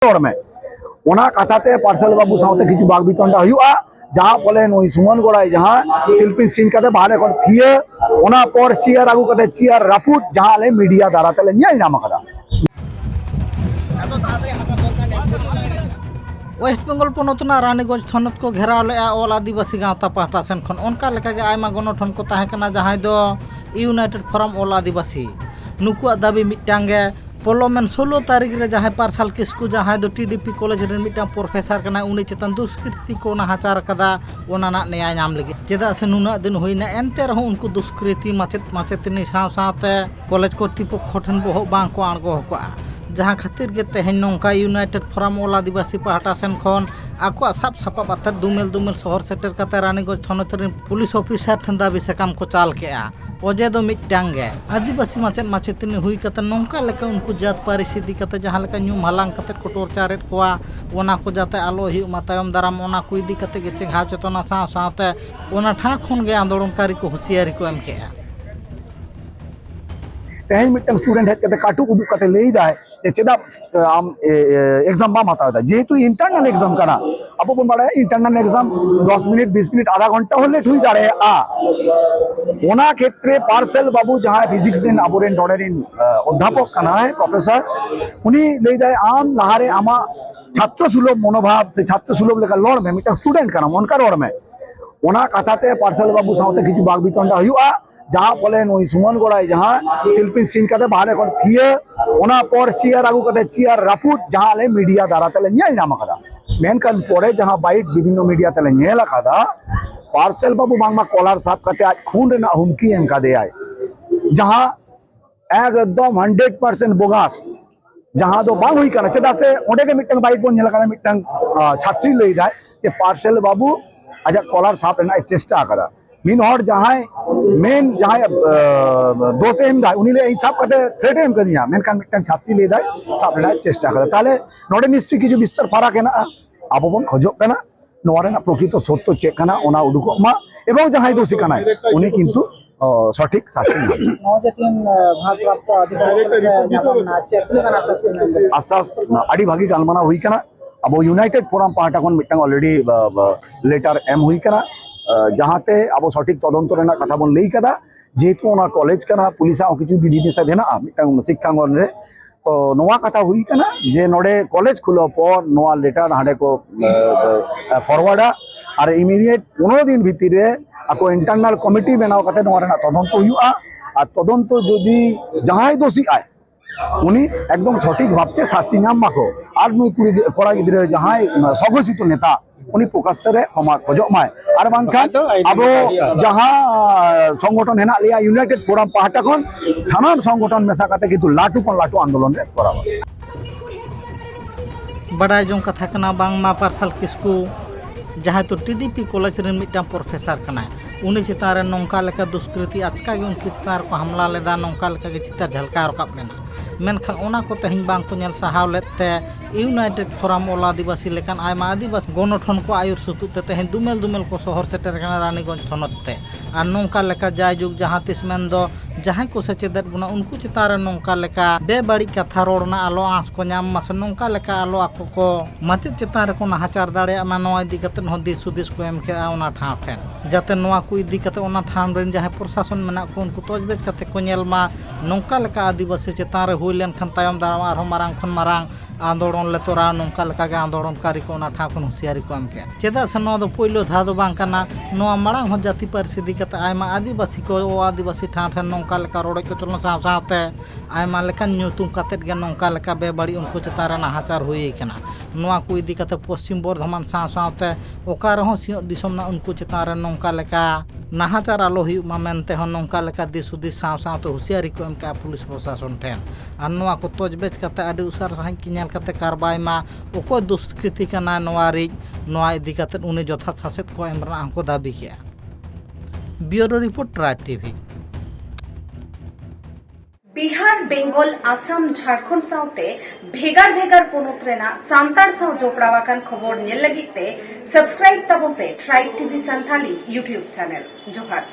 में ओना कथाते पार्सल बाबू साथे किछु बाग बितंडा हुआ जहां फले नई सुमन गड़ाई जहां शिल्पी सीन कते बाहरे कर थिए ओना पर चेयर आगु कते चेयर रापुट जहां ले मीडिया द्वारा तले नेल नाम कदा वेस्ट बेंगल पनतना रानीगंज थनत को घेराव ले ऑल आदिवासी गाँवता पाहटा सेन खन उनका लेका गे आयमा गणठन को ताहे कना जहां दो यूनाइटेड फोरम ऑल आदिवासी नुकुआ दाबी मिटांग गे पलोमेन 16 तारीख रे जहां पार्सल किसकु जहां दो टीडीपी कॉलेज रे मिटांग प्रोफेसर कना उनी चेतन दुष्कृति को नाहाचार कदा ओना ना न्याय नाम लगे चेदा से नुना दिन होइना एनते रहो उनको दुष्कृति माचेतनी साव सावते कॉलेज कर्तृपक्ष ठन बहो बांग को आणगो हको जहां खातिर के तेहन नौका यूनाइटेड फोरम ऑल आदिवासी पाहटा सेन खन आको साब सापा बातर दुमेल शहर सेटर कते रानीगंज थनत रे पुलिस ऑफिसर ठन दाबी सकाम को चाल केआ ओजे दो मिटांग गे आदिवासी माचेतनी हुई कते नौका लेका उनको जात पारिस इदी कते जहां लेका न्यूम हलांग कते कोटोर चारेट कोआ ओना को जाते आलो हि मा तायम दाराम ओना को इदी कते गे चेंघाव चेतना साव सावते ओना ठा खन गे आंदोलनकारी को होशियारी को एम केआ तेहन मिटन स्टूडेंट हेत कते काटू उदु कते लेई जाय जे चेदा आम एग्जाम बाम हताव दा जेहेतु इंटरनल एग्जाम कना अब बन बड़ा इंटरनल एग्जाम 10 मिनट 20 मिनट आधा घंटा हो लेट हुई दाड़े आ ओना क्षेत्रे पार्सल बाबू जहां फिजिक्स इन अबोरेन डॉडरिन अध्यापक कना है प्रोफेसर उनी लेई जाय आम लहारे आमा छात्र सुलभ मनोभाव से छात्र सुलभ लेका लड़ में मिटन स्टूडेंट कना उनका लड़ में ओना कथाते पार्सल बाबू साथे किछु बाग बितंडा हुआ जहां फले नई सुमन गड़ाई जहां शिल्पी सीन कते बाहरे कर थिए ओना पर चेयर आगु कते चेयर रापुट जहां ले मीडिया द्वारा तले नेल नाम कदा मेनकान परे जहां बाइट विभिन्न मीडिया तले नेल कदा पार्सल बाबू बांगमा कॉलर साफ कते आज खून रेना हुमकी एम कादे आय जहां एकदम 100% बोगास जहां दो बांग हुई कना चेदा से ओडे के मिटंग बाइट बोन नेल कदा मिटंग छात्री लई जाय जे पार्सल बाबू आजा कॉलर साफ रेना चेष्टा कदा मीन हर जहां मेन जहां दोष एम दा उनी ले हिसाब कते थ्रेट एम कदिया मेनकान मिटन छात्री ले दाय साफ रेना चेष्टा कदा ताले नोडे निश्चय किछु विस्तार फरक हेना आबो बन खोजो कना नोवा रेना प्रकृत सत्य चेक कना ओना उडुको मा एवं जहां दोषी कना उनी किंतु सठिक शास्ति भाग प्राप्त अधिकारी आसास आडी भागी गालमाना हुई कना अब यूनाइटेड फोरम पार्टा कोन मिटन ऑलरेडी लेटर एम हुई कना जहांते अब सठिक तदंत रेना कथा बन लई कदा जेहेतु ओना कॉलेज कना पुलिस किछु विधि निषेध हेना मिटन शिक्षांगन रे तो नोवा कथा हुई कना जे नोडे कॉलेज खुलो पर नोवा लेटर हाडे को फॉरवर्डा और इमीडिएट 15 दिन भीतर रे आको इंटरनल कमिटी बनाव कते नोवा रेना तदंत हुआ और तदंत जदि जहां दोषी आय उनी एकदम सठिक भावते शास्ति नाम माको और नुई कोड़ा गिद्रे जहां सघोषित नेता उनी प्रकाश रे क्षमा खोजो माय और बांखान अब जहां संगठन हेना लिया यूनाइटेड फोरम पाहटा खन सानाम संगठन मेसा कते किंतु लाटू आंदोलन रे कराबा बड़ा जों कथा कना बांगमा पार्सल किसकु जहां तो टीडीपी कॉलेज रे मिटा प्रोफेसर कना उनी चितार रे नौका लेका दुष्कृति आचका गे उनकी चितार को हमला लेदा नौका लेका गे चितार झलका रकाब लेना मेनखान ओना को तेहन बांग को नेल साहाव लेते यूनाइटेड फोरम ऑल आदिवासी लेकान आयमा आदिवासी गणठन को आयुर सुतुते तेहन दुमेल को शहर सेटर कना रानीगंज थनते और नौका लेका जायजुग जहां तिस मेन दो जहां को सेचेदत बना उनको चितार नौका लेका बेबाड़ी कथा रोड़ना आलो आस को नाम मास नौका लेका आलो आको को माचे चितार को नाहाचार दाड़े मा नोय इदी कते न दिस सुदिस को एम के ओना ठाव ठेन जाते नोआ को इदी कते ओना ठाम रेन जहां प्रशासन मेना को उनको तोजबेज कते को नेल मा नौका लेका आदिवासी चितार रे हुई लेन खन तायम दाराम आरो मारांग खन मारांग आंदोलन ले तोरा नौका लेका गे आंदोलनकारी को ओना ठाव खन होशियारी को एम के चेदा से नो दो पहिलो धा दो बांग कना नो मारांग हो जाति पारसी दी कते आयमा आदिवासी को ओ आदिवासी ठाव ठेन नौका लेका रोड को चलना साव सावते आयमा लेका न्यूतुम कतेट गे नौका लेका बेबाड़ी उनको चितार नाहाचार हुई कना नोआ को इदी कते पश्चिम बर्धमान साव सावते ओका रहो सियो दिसम ना उनको चितार नौका लेका नाहाचार आलो हुई मा मेनते हो नौका लेका दिसुदी साव सावते होशियारी को एम का पुलिस प्रशासन ठेन और नोआ को तोजबेज कते आडी उसार साहि किनेल कते कारबाई मा ओको दुष्कृति कना नोआ रि नोआ इदी कते उनी जथात शासित को एम रा को दाबी किया bureau report Tribe TV Bihar Bengal Assam Jharkhand साउते भेगार भेगार पोनोत रेना सांतार साव जोपड़ावाकान खबर नेल लगिते सब्सक्राइब ताबोन पे Tribe TV Santhali YouTube channel जोहार।